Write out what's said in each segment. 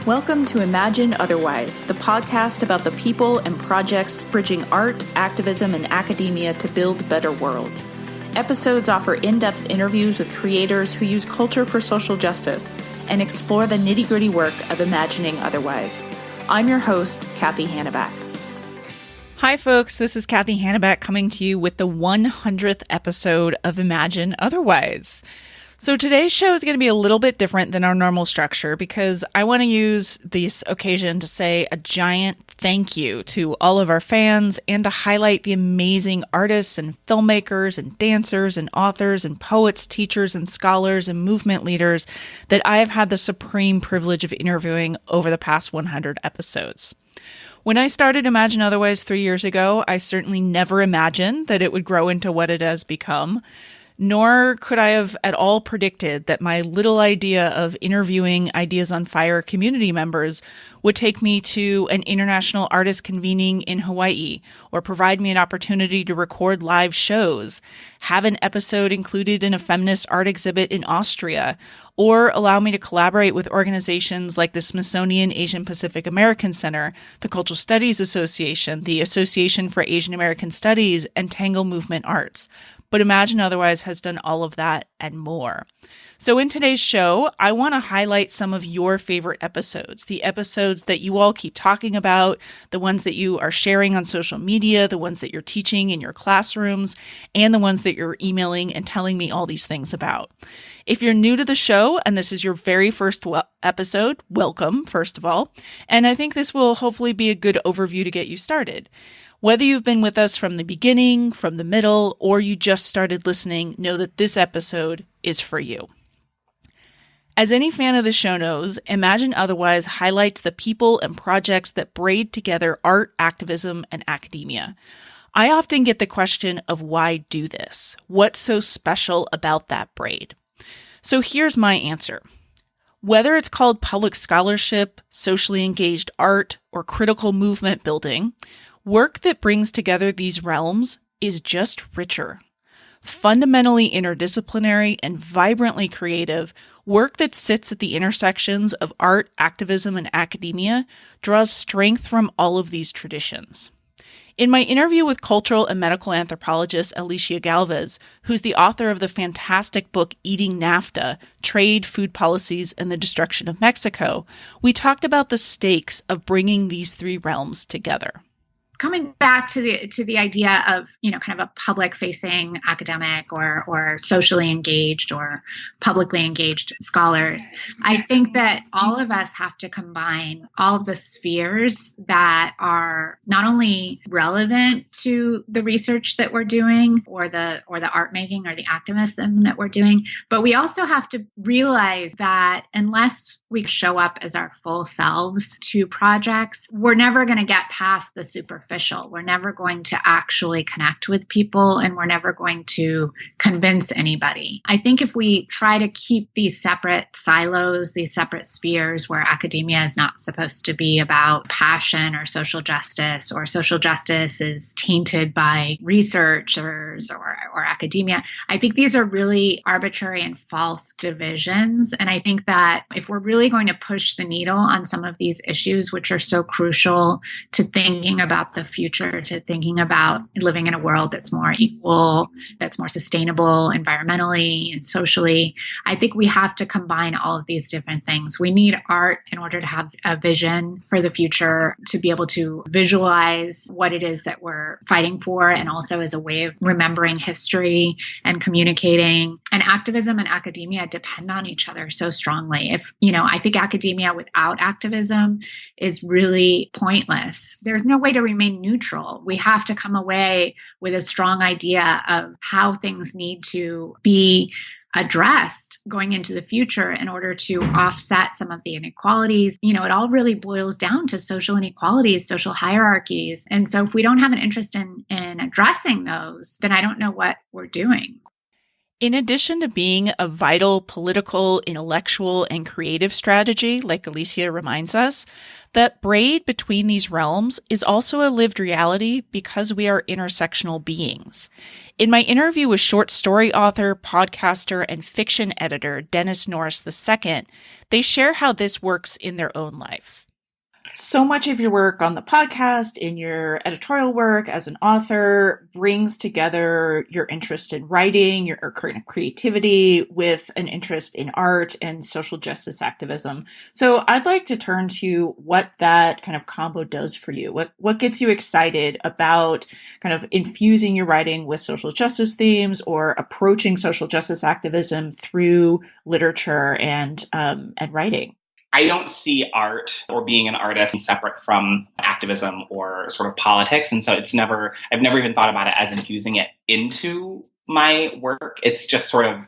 Welcome to Imagine Otherwise, the podcast about the people and projects bridging art, activism, and academia to build better worlds. Episodes offer in-depth interviews with creators who use culture for social justice and explore the nitty-gritty work of imagining otherwise. I'm your host, Cathy Hannabach. Hi, folks. This is Cathy Hannabach coming to you with the 100th episode of Imagine Otherwise. So today's show is going to be a little bit different than our normal structure because I want to use this occasion to say a giant thank you to all of our fans and to highlight the amazing artists and filmmakers and dancers and authors and poets, teachers and scholars and movement leaders that I have had the supreme privilege of interviewing over the past 100 episodes. When I started Imagine Otherwise 3 years ago, I certainly never imagined that it would grow into what it has become. Nor could I have at all predicted that my little idea of interviewing Ideas on Fire community members would take me to an international artist convening in Hawaii, or provide me an opportunity to record live shows, have an episode included in a feminist art exhibit in Austria, or allow me to collaborate with organizations like the Smithsonian Asian Pacific American Center, the Cultural Studies Association, the Association for Asian American Studies, and Tangle Movement Arts. But Imagine Otherwise has done all of that and more. So in today's show, I want to highlight some of your favorite episodes, the episodes that you all keep talking about, the ones that you are sharing on social media, the ones that you're teaching in your classrooms, and the ones that you're emailing and telling me all these things about. If you're new to the show and this is your very first episode, welcome, first of all. And I think this will hopefully be a good overview to get you started. Whether you've been with us from the beginning, from the middle, or you just started listening, know that this episode is for you. As any fan of the show knows, Imagine Otherwise highlights the people and projects that braid together art, activism, and academia. I often get the question of why do this? What's so special about that braid? So here's my answer. Whether it's called public scholarship, socially engaged art, or critical movement building, work that brings together these realms is just richer. Fundamentally interdisciplinary and vibrantly creative, work that sits at the intersections of art, activism, and academia draws strength from all of these traditions. In my interview with cultural and medical anthropologist Alicia Galvez, who's the author of the fantastic book Eating NAFTA, Trade, Food Policies, and the Destruction of Mexico, we talked about the stakes of bringing these three realms together. Coming back to the idea of, kind of a public-facing academic or socially engaged or publicly engaged scholars, I think that all of us have to combine all of the spheres that are not only relevant to the research that we're doing or the art making or the activism that we're doing, but we also have to realize that unless we show up as our full selves to projects, we're never going to get past the superficial. We're never going to actually connect with people, and we're never going to convince anybody. I think if we try to keep these separate silos, these separate spheres where academia is not supposed to be about passion or social justice is tainted by researchers or academia, I think these are really arbitrary and false divisions. And I think that if we're really going to push the needle on some of these issues, which are so crucial to thinking about the future, to thinking about living in a world that's more equal, that's more sustainable environmentally and socially, I think we have to combine all of these different things. We need art in order to have a vision for the future, to be able to visualize what it is that we're fighting for, and also as a way of remembering history and communicating. And activism and academia depend on each other so strongly. I think academia without activism is really pointless. There's no way to remain neutral. We have to come away with a strong idea of how things need to be addressed going into the future in order to offset some of the inequalities. It all really boils down to social inequalities, social hierarchies. And so if we don't have an interest in addressing those, then I don't know what we're doing. In addition to being a vital political, intellectual, and creative strategy, like Alicia reminds us, that braid between these realms is also a lived reality because we are intersectional beings. In my interview with short story author, podcaster, and fiction editor Dennis Norris II, they share how this works in their own life. So much of your work on the podcast, in your editorial work as an author, brings together your interest in writing, your creativity with an interest in art and social justice activism. So I'd like to turn to what that kind of combo does for you. What gets you excited about kind of infusing your writing with social justice themes or approaching social justice activism through literature and writing? I don't see art or being an artist separate from activism or sort of politics. And so I've never even thought about it as infusing it into my work. It's just sort of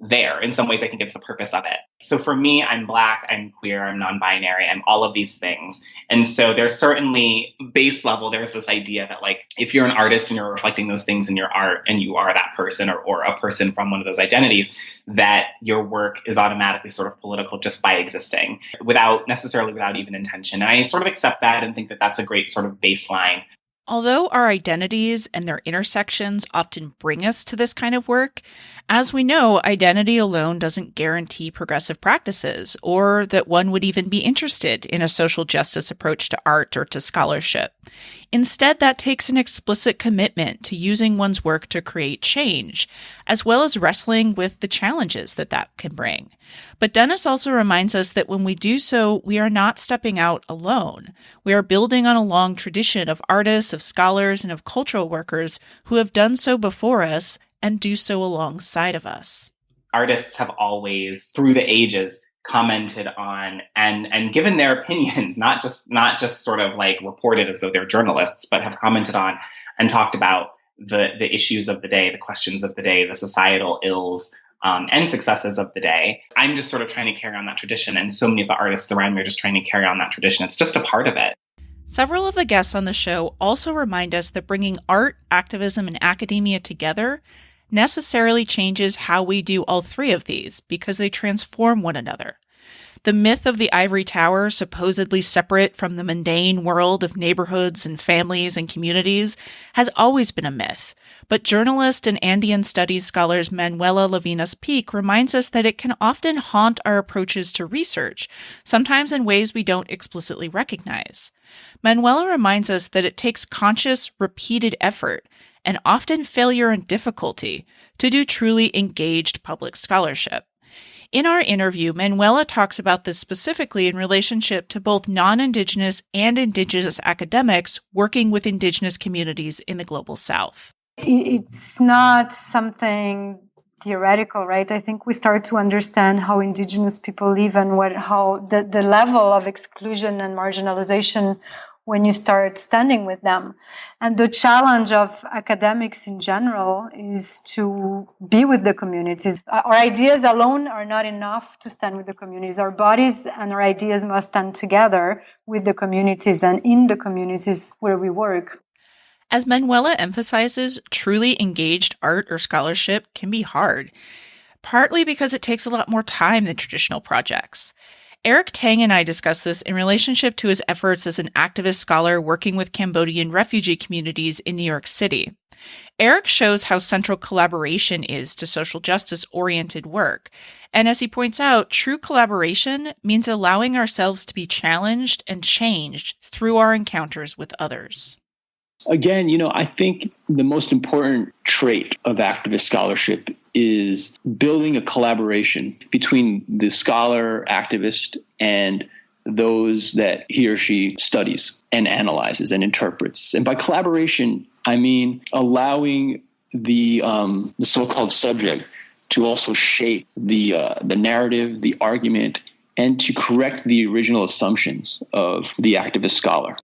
there. In some ways, I think it's the purpose of it. So for me, I'm Black, I'm queer, I'm non-binary, I'm all of these things. And so there's certainly base level, there's this idea that like, if you're an artist and you're reflecting those things in your art and you are that person or a person from one of those identities, that your work is automatically sort of political just by existing without even intention. And I sort of accept that and think that that's a great sort of baseline. Although our identities and their intersections often bring us to this kind of work, as we know, identity alone doesn't guarantee progressive practices or that one would even be interested in a social justice approach to art or to scholarship. Instead, that takes an explicit commitment to using one's work to create change, as well as wrestling with the challenges that can bring. But Dennis also reminds us that when we do so, we are not stepping out alone. We are building on a long tradition of artists, of scholars, and of cultural workers who have done so before us and do so alongside of us. Artists have always, through the ages, commented on and given their opinions, not just sort of like reported as though they're journalists, but have commented on and talked about the issues of the day, the questions of the day, the societal ills and successes of the day. I'm just sort of trying to carry on that tradition. And so many of the artists around me are just trying to carry on that tradition. It's just a part of it. Several of the guests on the show also remind us that bringing art, activism, and academia together necessarily changes how we do all three of these because they transform one another. The myth of the ivory tower, supposedly separate from the mundane world of neighborhoods and families and communities, has always been a myth. But journalist and Andean studies scholars Manuela Levinas-Peak reminds us that it can often haunt our approaches to research, sometimes in ways we don't explicitly recognize. Manuela reminds us that it takes conscious, repeated effort, and often failure and difficulty, to do truly engaged public scholarship. In our interview, Manuela talks about this specifically in relationship to both non-Indigenous and Indigenous academics working with Indigenous communities in the Global South. It's not something theoretical, right? I think we start to understand how Indigenous people live and how the level of exclusion and marginalization when you start standing with them. And the challenge of academics in general is to be with the communities. Our ideas alone are not enough to stand with the communities. Our bodies and our ideas must stand together with the communities and in the communities where we work. As Manuela emphasizes, truly engaged art or scholarship can be hard, partly because it takes a lot more time than traditional projects. Eric Tang and I discussed this in relationship to his efforts as an activist scholar working with Cambodian refugee communities in New York City. Eric shows how central collaboration is to social justice-oriented work. And as he points out, true collaboration means allowing ourselves to be challenged and changed through our encounters with others. Again, I think the most important trait of activist scholarship is building a collaboration between the scholar, activist, and those that he or she studies and analyzes and interprets. And by collaboration, I mean allowing the so-called subject to also shape the narrative, the argument, and to correct the original assumptions of the activist scholar.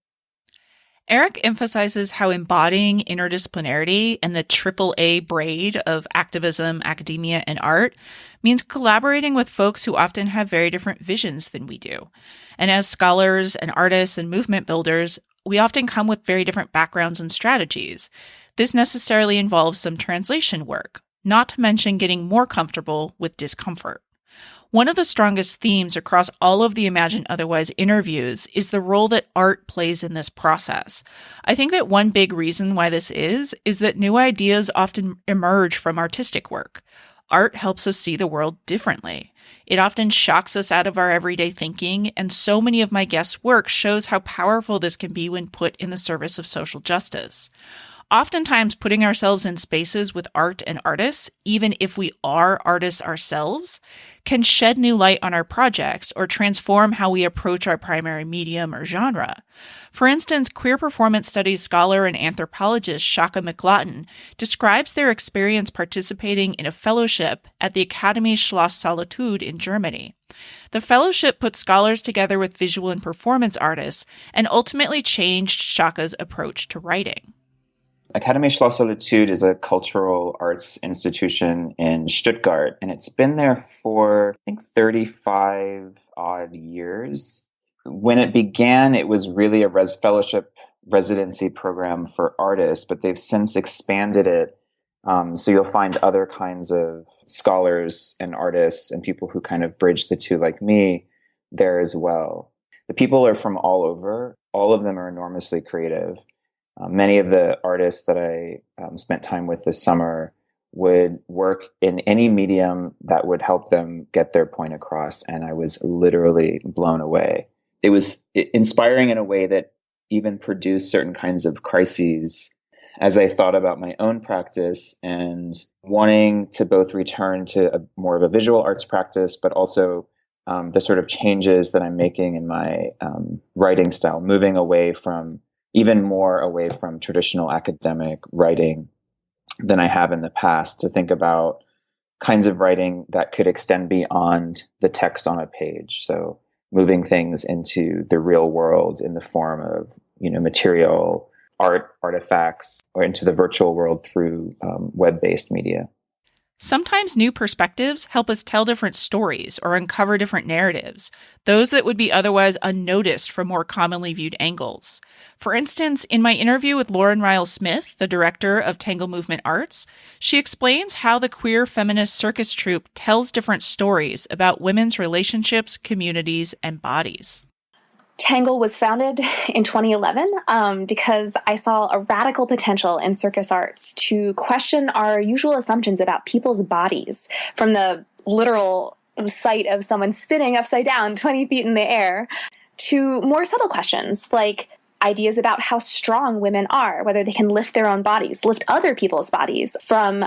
Eric emphasizes how embodying interdisciplinarity and the AAA braid of activism, academia, and art means collaborating with folks who often have very different visions than we do. And as scholars and artists and movement builders, we often come with very different backgrounds and strategies. This necessarily involves some translation work, not to mention getting more comfortable with discomfort. One of the strongest themes across all of the Imagine Otherwise interviews is the role that art plays in this process. I think that one big reason why this is that new ideas often emerge from artistic work. Art helps us see the world differently. It often shocks us out of our everyday thinking, and so many of my guests' work shows how powerful this can be when put in the service of social justice. Oftentimes, putting ourselves in spaces with art and artists, even if we are artists ourselves, can shed new light on our projects or transform how we approach our primary medium or genre. For instance, queer performance studies scholar and anthropologist Shaka McLaughlin describes their experience participating in a fellowship at the Academy Schloss Solitude in Germany. The fellowship put scholars together with visual and performance artists and ultimately changed Shaka's approach to writing. Academy Schloss Solitude is a cultural arts institution in Stuttgart, and it's been there for, I think, 35 odd years. When it began, it was really a fellowship residency program for artists, but they've since expanded it. So you'll find other kinds of scholars and artists and people who kind of bridge the two like me there as well. The people are from all over. All of them are enormously creative. Many of the artists that I spent time with this summer would work in any medium that would help them get their point across, and I was literally blown away. It was inspiring in a way that even produced certain kinds of crises as I thought about my own practice and wanting to both return to more of a visual arts practice, but also the sort of changes that I'm making in my writing style, moving even more away from traditional academic writing than I have in the past, to think about kinds of writing that could extend beyond the text on a page. So moving things into the real world in the form of, material art, artifacts, or into the virtual world through web-based media. Sometimes new perspectives help us tell different stories or uncover different narratives, those that would be otherwise unnoticed from more commonly viewed angles. For instance, in my interview with Lauren Ryle-Smith, the director of Tangle Movement Arts, she explains how the queer feminist circus troupe tells different stories about women's relationships, communities, and bodies. Tangle was founded in 2011 because I saw a radical potential in circus arts to question our usual assumptions about people's bodies, from the literal sight of someone spinning upside down 20 feet in the air to more subtle questions like ideas about how strong women are, whether they can lift their own bodies, lift other people's bodies, from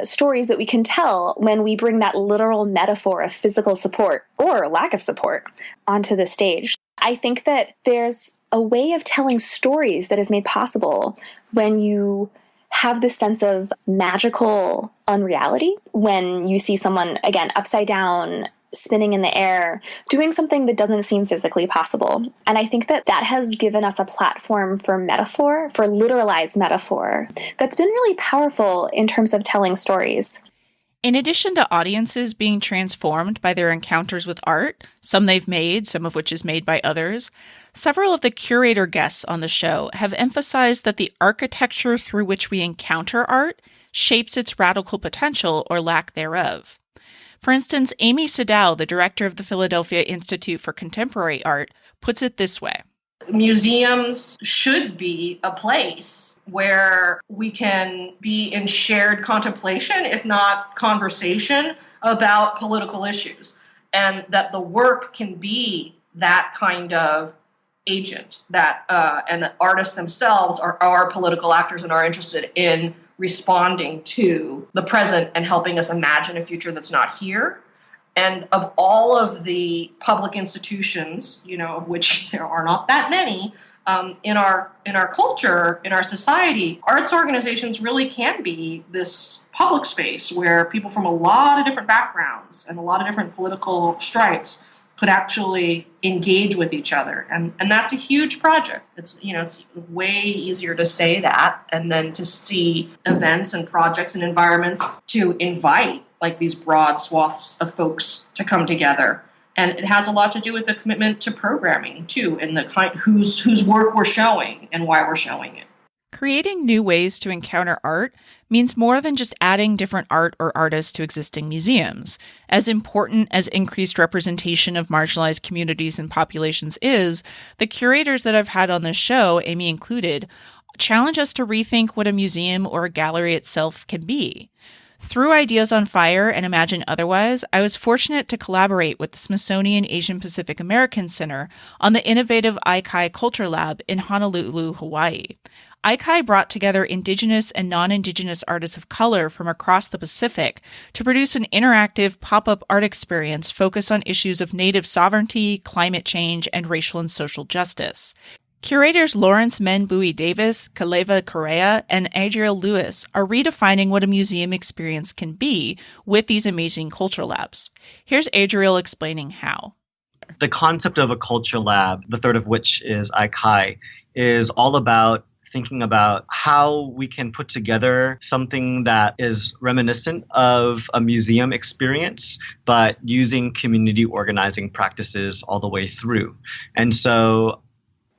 stories that we can tell when we bring that literal metaphor of physical support or lack of support onto the stage. I think that there's a way of telling stories that is made possible when you have this sense of magical unreality, when you see someone, again, upside down, spinning in the air, doing something that doesn't seem physically possible. And I think that has given us a platform for metaphor, for literalized metaphor, that's been really powerful in terms of telling stories. In addition to audiences being transformed by their encounters with art, some they've made, some of which is made by others, several of the curator guests on the show have emphasized that the architecture through which we encounter art shapes its radical potential or lack thereof. For instance, Amy Sadao, the director of the Philadelphia Institute for Contemporary Art, puts it this way. Museums should be a place where we can be in shared contemplation, if not conversation, about political issues, and that the work can be that kind of agent, and that artists themselves are political actors and are interested in responding to the present and helping us imagine a future that's not here. And of all of the public institutions, of which there are not that many in our culture, in our society, arts organizations really can be this public space where people from a lot of different backgrounds and a lot of different political stripes could actually engage with each other. And that's a huge project. It's way easier to say that and then to see events and projects and environments to invite like these broad swaths of folks to come together. And it has a lot to do with the commitment to programming too, and the kind whose work we're showing and why we're showing it. Creating new ways to encounter art means more than just adding different art or artists to existing museums. As important as increased representation of marginalized communities and populations is, the curators that I've had on this show, Amy included, challenge us to rethink what a museum or a gallery itself can be. Through Ideas on Fire and Imagine Otherwise, I was fortunate to collaborate with the Smithsonian Asian Pacific American Center on the innovative Aikai Culture Lab in Honolulu, Hawaii. Aikai brought together Indigenous and non-Indigenous artists of color from across the Pacific to produce an interactive pop-up art experience focused on issues of Native sovereignty, climate change, and racial and social justice. Curators Lawrence Men-Bowie Davis, Kaleva Correa, and Adriel Lewis are redefining what a museum experience can be with these amazing culture labs. Here's Adriel explaining how. The concept of a culture lab, the third of which is Aikai, is all about thinking about how we can put together something that is reminiscent of a museum experience, but using community organizing practices all the way through. And so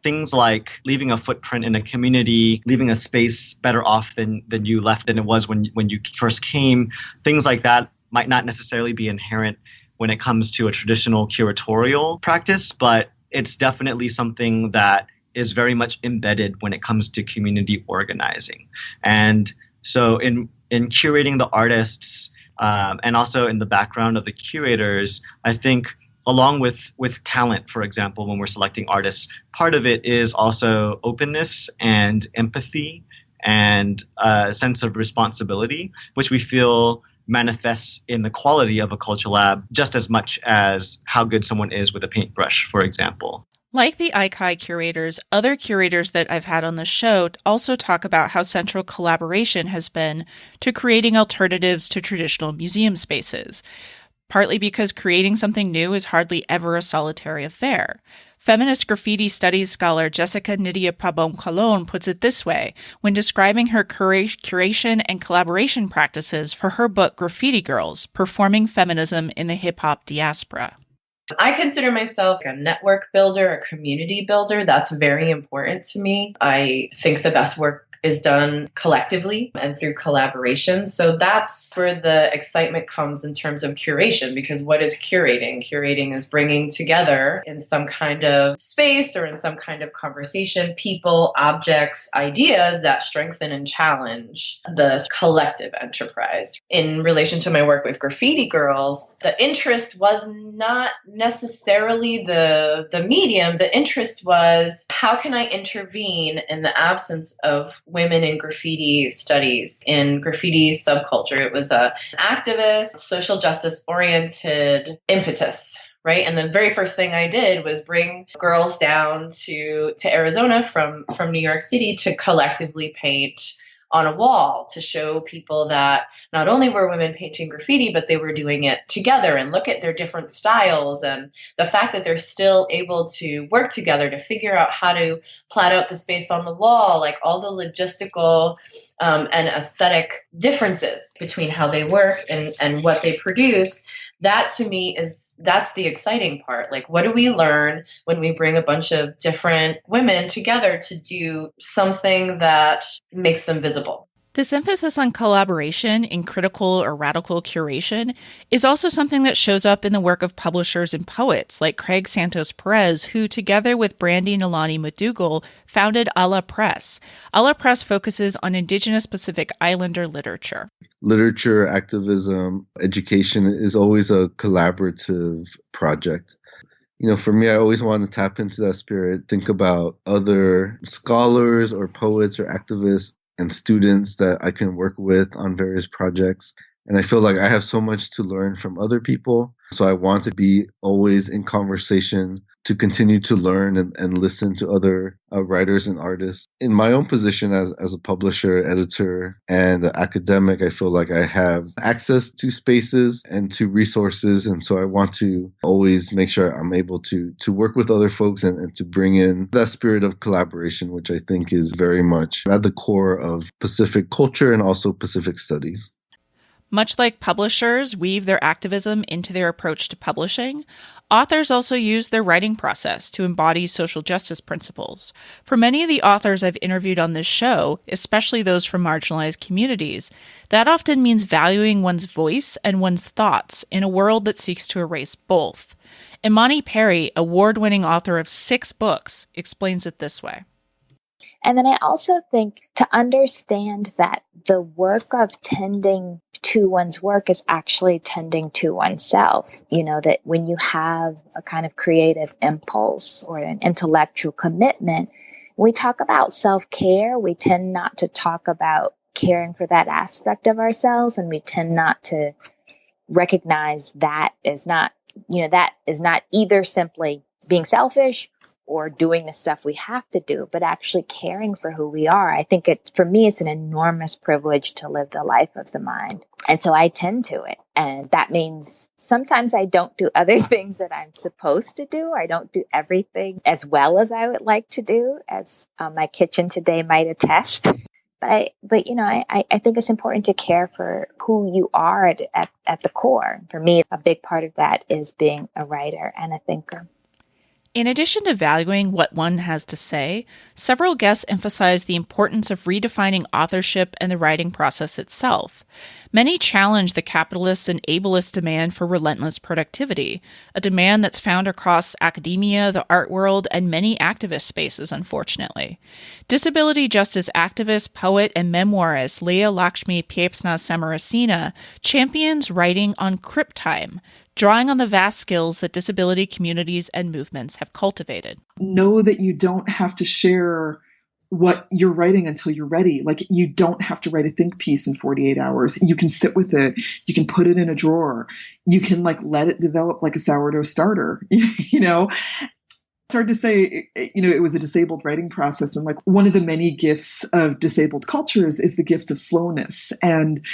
things like leaving a footprint in a community, leaving a space better off than you left than it was when you first came, things like that might not necessarily be inherent when it comes to a traditional curatorial practice, but it's definitely something that is very much embedded when it comes to community organizing. And so in curating the artists and also in the background of the curators, I think along with talent, for example, when we're selecting artists, part of it is also openness and empathy and a sense of responsibility, which we feel manifests in the quality of a culture lab just as much as how good someone is with a paintbrush, for example. Like the Aikai curators, other curators that I've had on the show also talk about how central collaboration has been to creating alternatives to traditional museum spaces, partly because creating something new is hardly ever a solitary affair. Feminist graffiti studies scholar Jessica Nydia Pabon-Colon puts it this way when describing her curation and collaboration practices for her book Graffiti Girls, Performing Feminism in the Hip-Hop Diaspora. I consider myself a network builder, a community builder. That's very important to me. I think the best work is done collectively and through collaboration. So that's where the excitement comes in terms of curation, because what is curating? Curating is bringing together in some kind of space or in some kind of conversation, people, objects, ideas that strengthen and challenge the collective enterprise. In relation to my work with Graffiti Girls, the interest was not necessarily the medium. The interest was, how can I intervene in the absence of women in graffiti studies, in graffiti subculture? It was an activist, social justice oriented impetus, right? And the very first thing I did was bring girls down to Arizona from New York City to collectively paint on a wall, to show people that not only were women painting graffiti, but they were doing it together, and look at their different styles and the fact that they're still able to work together to figure out how to plat out the space on the wall, like all the logistical and aesthetic differences between how they work and what they produce. That to me that's the exciting part. Like, what do we learn when we bring a bunch of different women together to do something that makes them visible? This emphasis on collaboration in critical or radical curation is also something that shows up in the work of publishers and poets like Craig Santos Perez, who, together with Brandy Nalani McDougall, founded Ala Press. Ala Press focuses on Indigenous Pacific Islander literature. Literature, activism, education is always a collaborative project. You know, for me, I always want to tap into that spirit, think about other scholars or poets or activists and students that I can work with on various projects. And I feel like I have so much to learn from other people. So I want to be always in conversation to continue to learn and listen to other writers and artists. In my own position as a publisher, editor, and academic, I feel like I have access to spaces and to resources. And so I want to always make sure I'm able to work with other folks and to bring in that spirit of collaboration, which I think is very much at the core of Pacific culture and also Pacific studies. Much like publishers weave their activism into their approach to publishing, Authors also use their writing process to embody social justice principles. For many of the authors I've interviewed on this show, especially those from marginalized communities, that often means valuing one's voice and one's thoughts in a world that seeks to erase both. Imani Perry, award-winning author of 6 books, explains it this way. And then I also think to understand that the work of tending to one's work is actually tending to oneself. That when you have a kind of creative impulse or an intellectual commitment, when we talk about self-care, we tend not to talk about caring for that aspect of ourselves, and we tend not to recognize that is not either simply being selfish or doing the stuff we have to do, but actually caring for who we are. I think for me, it's an enormous privilege to live the life of the mind. And so I tend to it. And that means sometimes I don't do other things that I'm supposed to do. I don't do everything as well as I would like to do, as my kitchen today might attest. But I think it's important to care for who you are at the core. For me, a big part of that is being a writer and a thinker. In addition to valuing what one has to say, several guests emphasize the importance of redefining authorship and the writing process itself. Many challenge the capitalist and ableist demand for relentless productivity, a demand that's found across academia, the art world, and many activist spaces, unfortunately. Disability justice activist, poet, and memoirist Leah Lakshmi Piepzna Samarasina champions writing on crip time, drawing on the vast skills that disability communities and movements have cultivated. Know that you don't have to share what you're writing until you're ready. Like, you don't have to write a think piece in 48 hours. You can sit with it. You can put it in a drawer. You can let it develop like a sourdough starter, It's hard to say, it was a disabled writing process. And one of the many gifts of disabled cultures is the gift of slowness. And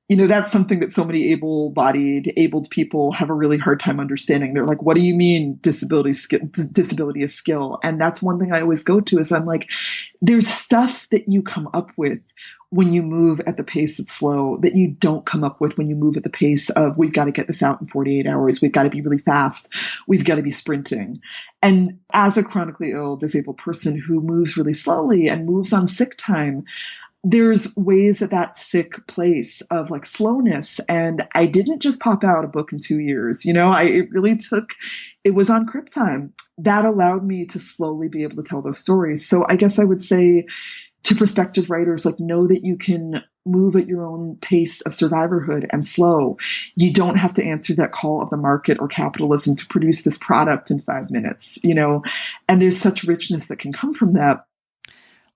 that's something that so many abled people have a really hard time understanding. They're like, what do you mean disability is skill? And that's one thing I always go to is I'm like, there's stuff that you come up with when you move at the pace that's slow that you don't come up with when you move at the pace of, we've got to get this out in 48 hours. We've got to be really fast. We've got to be sprinting. And as a chronically ill, disabled person who moves really slowly and moves on sick time, there's ways that sick place of slowness. And I didn't just pop out a book in 2 years. It was on crip time. That allowed me to slowly be able to tell those stories. So I guess I would say to prospective writers, know that you can move at your own pace of survivorhood and slow. You don't have to answer that call of the market or capitalism to produce this product in 5 minutes, and there's such richness that can come from that.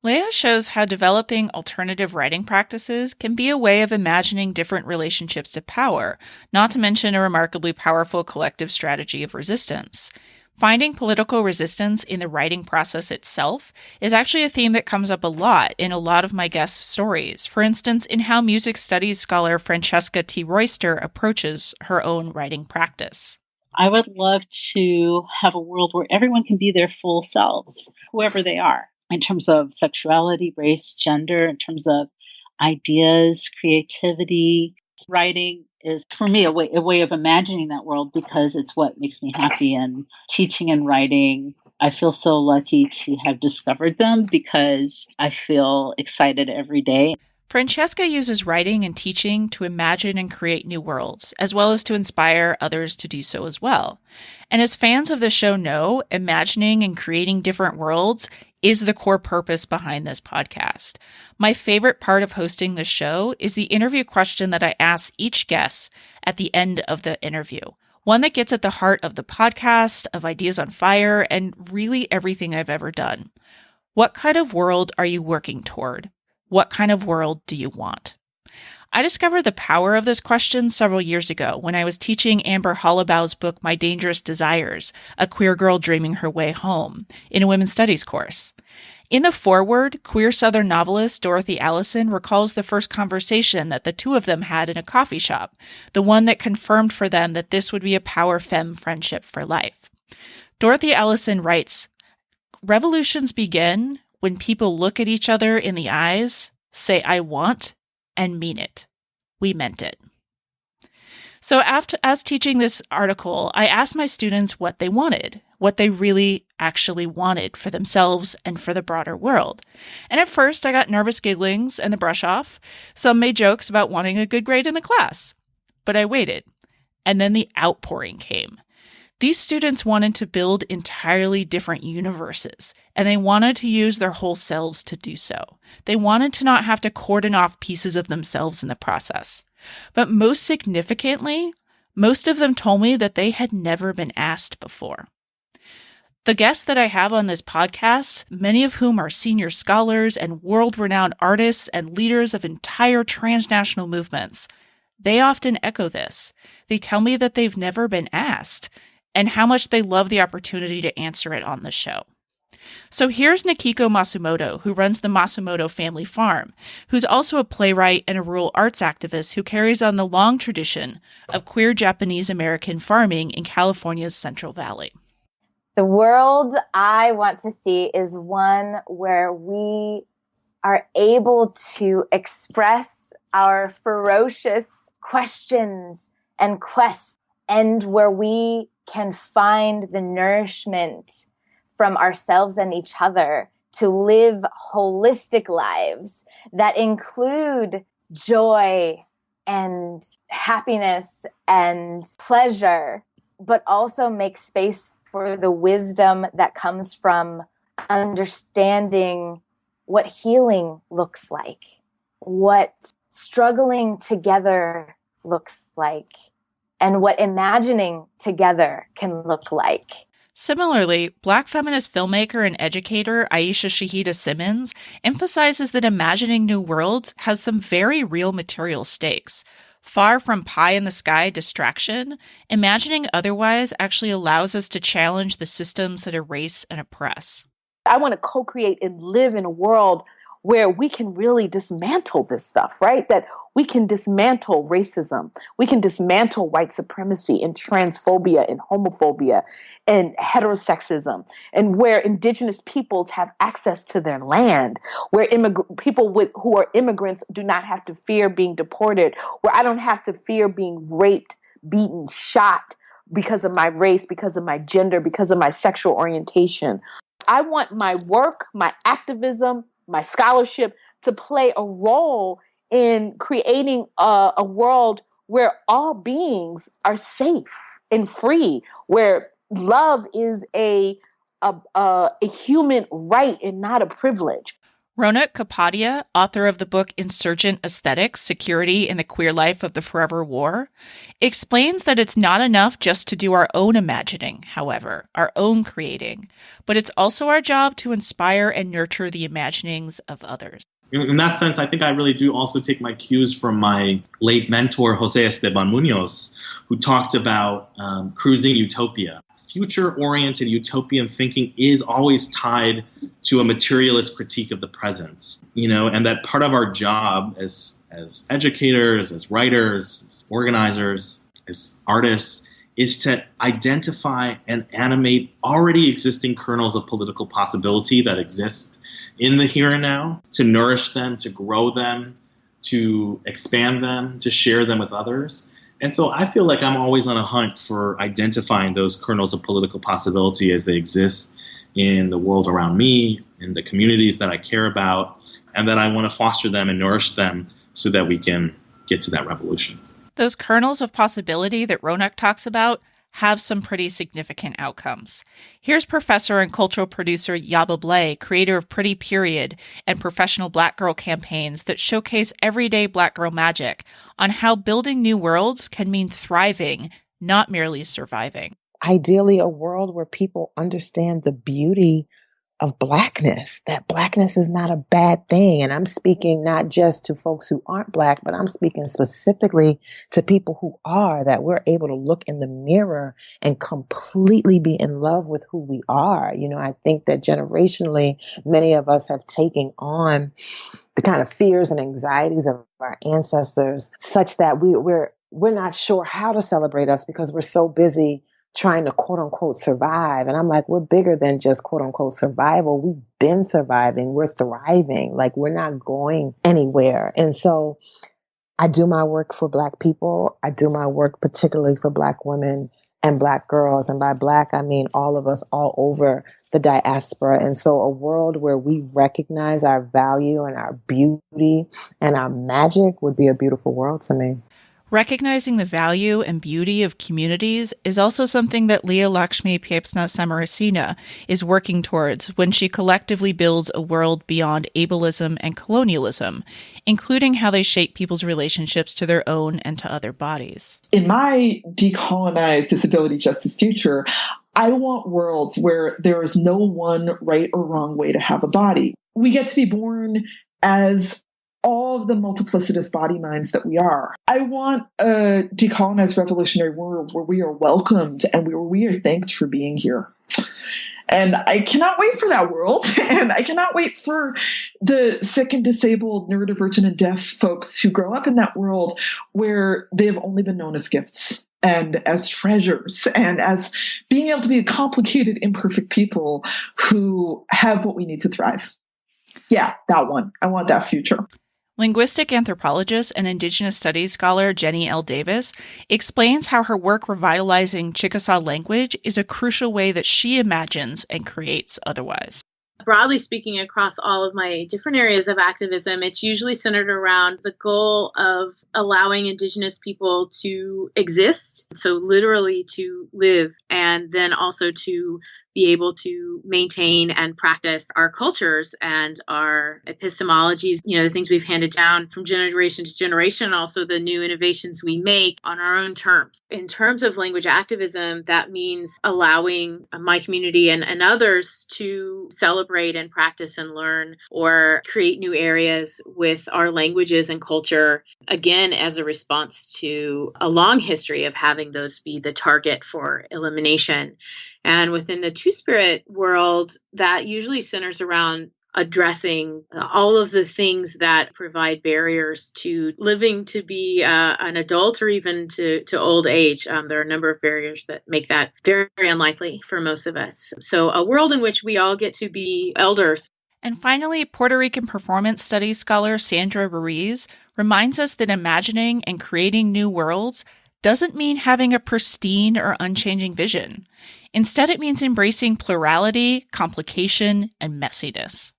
Leah shows how developing alternative writing practices can be a way of imagining different relationships to power, not to mention a remarkably powerful collective strategy of resistance. Finding political resistance in the writing process itself is actually a theme that comes up a lot in a lot of my guests' stories. For instance, in how music studies scholar Francesca T. Royster approaches her own writing practice. I would love to have a world where everyone can be their full selves, whoever they are, in terms of sexuality, race, gender, in terms of ideas, creativity. Writing is, for me, a way of imagining that world because it's what makes me happy. And teaching and writing, I feel so lucky to have discovered them because I feel excited every day. Francesca uses writing and teaching to imagine and create new worlds, as well as to inspire others to do so as well. And as fans of the show know, imagining and creating different worlds is the core purpose behind this podcast. My favorite part of hosting the show is the interview question that I ask each guest at the end of the interview. One that gets at the heart of the podcast, of Ideas on Fire, and really everything I've ever done. What kind of world are you working toward? What kind of world do you want? I discovered the power of this question several years ago when I was teaching Amber Hollabau's book, My Dangerous Desires, A Queer Girl Dreaming Her Way Home, in a women's studies course. In the foreword, queer Southern novelist Dorothy Allison recalls the first conversation that the two of them had in a coffee shop, the one that confirmed for them that this would be a power femme friendship for life. Dorothy Allison writes, "Revolutions begin when people look at each other in the eyes, say, 'I want,' and mean it. We meant it." So as teaching this article, I asked my students what they wanted, what they really actually wanted for themselves and for the broader world. And at first, I got nervous gigglings and the brush off. Some made jokes about wanting a good grade in the class. But I waited. And then the outpouring came. These students wanted to build entirely different universes, and they wanted to use their whole selves to do so. They wanted to not have to cordon off pieces of themselves in the process. But most significantly, most of them told me that they had never been asked before. The guests that I have on this podcast, many of whom are senior scholars and world-renowned artists and leaders of entire transnational movements, they often echo this. They tell me that they've never been asked, and how much they love the opportunity to answer it on the show. So here's Nikiko Masumoto, who runs the Masumoto Family Farm, who's also a playwright and a rural arts activist who carries on the long tradition of queer Japanese American farming in California's Central Valley. The world I want to see is one where we are able to express our ferocious questions and quests, and where we can find the nourishment from ourselves and each other to live holistic lives that include joy and happiness and pleasure, but also make space for the wisdom that comes from understanding what healing looks like, what struggling together looks like, and what imagining together can look like. Similarly, Black feminist filmmaker and educator Aisha Shahida Simmons emphasizes that imagining new worlds has some very real material stakes. Far from pie-in-the-sky distraction, imagining otherwise actually allows us to challenge the systems that erase and oppress. I want to co-create and live in a world where we can really dismantle this stuff, right? That we can dismantle racism. We can dismantle white supremacy and transphobia and homophobia and heterosexism, and where indigenous peoples have access to their land, where people who are immigrants do not have to fear being deported, where I don't have to fear being raped, beaten, shot because of my race, because of my gender, because of my sexual orientation. I want my work, my activism, my scholarship to play a role in creating a world where all beings are safe and free, where love is a human right and not a privilege. Ronak Kapadia, author of the book Insurgent Aesthetics, Security in the Queer Life of the Forever War, explains that it's not enough just to do our own imagining, however, our own creating, but it's also our job to inspire and nurture the imaginings of others. In that sense, I think I really do also take my cues from my late mentor, Jose Esteban Munoz, who talked about cruising utopia. Future-oriented utopian thinking is always tied to a materialist critique of the present, and that part of our job as educators, as writers, as organizers, as artists, is to identify and animate already existing kernels of political possibility that exist in the here and now, to nourish them, to grow them, to expand them, to share them with others. And so I feel like I'm always on a hunt for identifying those kernels of political possibility as they exist in the world around me, in the communities that I care about, and that I want to foster them and nourish them so that we can get to that revolution. Those kernels of possibility that Ronak talks about have some pretty significant outcomes. Here's professor and cultural producer Yaba Blay, creator of Pretty Period and professional Black girl campaigns that showcase everyday Black girl magic, on how building new worlds can mean thriving, not merely surviving. Ideally, a world where people understand the beauty of Blackness, that Blackness is not a bad thing. And I'm speaking not just to folks who aren't Black, but I'm speaking specifically to people who are, that we're able to look in the mirror and completely be in love with who we are. I think that generationally, many of us have taken on the kind of fears and anxieties of our ancestors, such that we're not sure how to celebrate us because we're so busy trying to quote unquote survive. And I'm like, we're bigger than just quote unquote survival. We've been surviving. We're thriving. Like, we're not going anywhere. And so I do my work for Black people. I do my work particularly for Black women and Black girls. And by Black, I mean all of us all over the diaspora. And so a world where we recognize our value and our beauty and our magic would be a beautiful world to me. Recognizing the value and beauty of communities is also something that Leah Lakshmi Piepzna Samarasina is working towards when she collectively builds a world beyond ableism and colonialism, including how they shape people's relationships to their own and to other bodies. In my decolonized disability justice future, I want worlds where there is no one right or wrong way to have a body. We get to be born as all of the multiplicitous body minds that we are. I want a decolonized revolutionary world where we are welcomed and where we are thanked for being here. And I cannot wait for that world. And I cannot wait for the sick and disabled, neurodivergent and deaf folks who grow up in that world where they have only been known as gifts and as treasures and as being able to be complicated, imperfect people who have what we need to thrive. Yeah, that one. I want that future. Linguistic anthropologist and Indigenous studies scholar Jenny L. Davis explains how her work revitalizing Chickasaw language is a crucial way that she imagines and creates otherwise. Broadly speaking, across all of my different areas of activism, it's usually centered around the goal of allowing Indigenous people to exist, so literally to live, and then also to be able to maintain and practice our cultures and our epistemologies, the things we've handed down from generation to generation, and also the new innovations we make on our own terms. In terms of language activism, that means allowing my community and others to celebrate and practice and learn or create new areas with our languages and culture, again, as a response to a long history of having those be the target for elimination. And within the Two-Spirit world, that usually centers around addressing all of the things that provide barriers to living to be an adult or even to old age. There are a number of barriers that make that very, very unlikely for most of us. So a world in which we all get to be elders. And finally, Puerto Rican performance studies scholar Sandra Ruiz reminds us that imagining and creating new worlds doesn't mean having a pristine or unchanging vision. Instead, it means embracing plurality, complication, and messiness.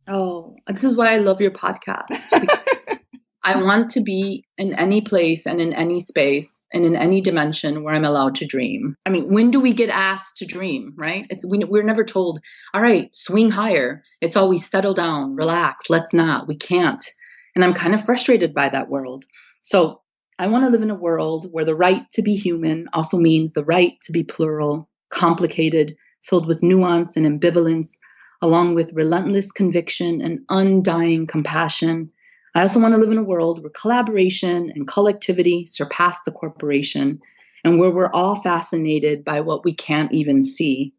Oh, this is why I love your podcast. I want to be in any place and in any space and in any dimension where I'm allowed to dream. I mean, when do we get asked to dream, right? We're never told, all right, swing higher. It's always settle down, relax, let's not. We can't. And I'm kind of frustrated by that world. So I want to live in a world where the right to be human also means the right to be plural, complicated, filled with nuance and ambivalence, along with relentless conviction and undying compassion. I also want to live in a world where collaboration and collectivity surpass the corporation and where we're all fascinated by what we can't even see.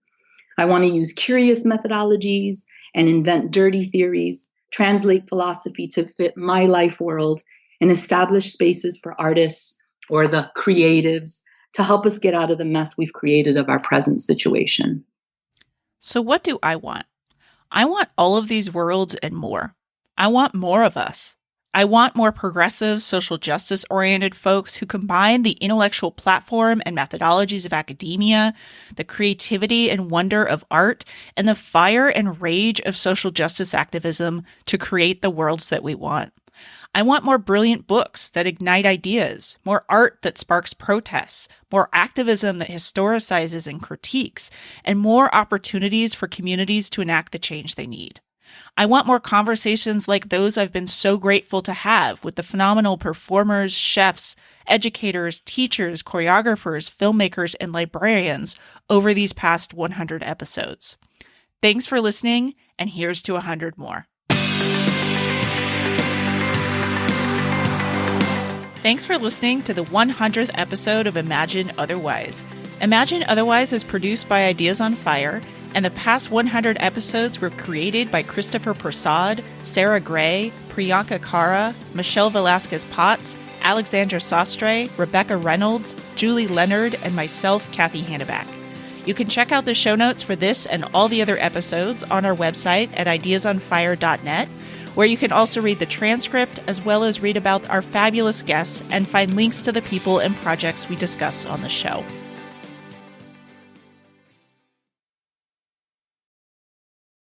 I want to use curious methodologies and invent dirty theories, translate philosophy to fit my life world, and establish spaces for artists or the creatives to help us get out of the mess we've created of our present situation. So what do I want? I want all of these worlds and more. I want more of us. I want more progressive, social justice-oriented folks who combine the intellectual platform and methodologies of academia, the creativity and wonder of art, and the fire and rage of social justice activism to create the worlds that we want. I want more brilliant books that ignite ideas, more art that sparks protests, more activism that historicizes and critiques, and more opportunities for communities to enact the change they need. I want more conversations like those I've been so grateful to have with the phenomenal performers, chefs, educators, teachers, choreographers, filmmakers, and librarians over these past 100 episodes. Thanks for listening, and here's to 100 more. Thanks for listening to the 100th episode of Imagine Otherwise. Imagine Otherwise is produced by Ideas on Fire, and the past 100 episodes were created by Christopher Prasad, Sarah Gray, Priyanka Kara, Michelle Velasquez-Potts, Alexandra Sastre, Rebecca Reynolds, Julie Leonard, and myself, Cathy Hannabach. You can check out the show notes for this and all the other episodes on our website at ideasonfire.net, where you can also read the transcript as well as read about our fabulous guests and find links to the people and projects we discuss on the show.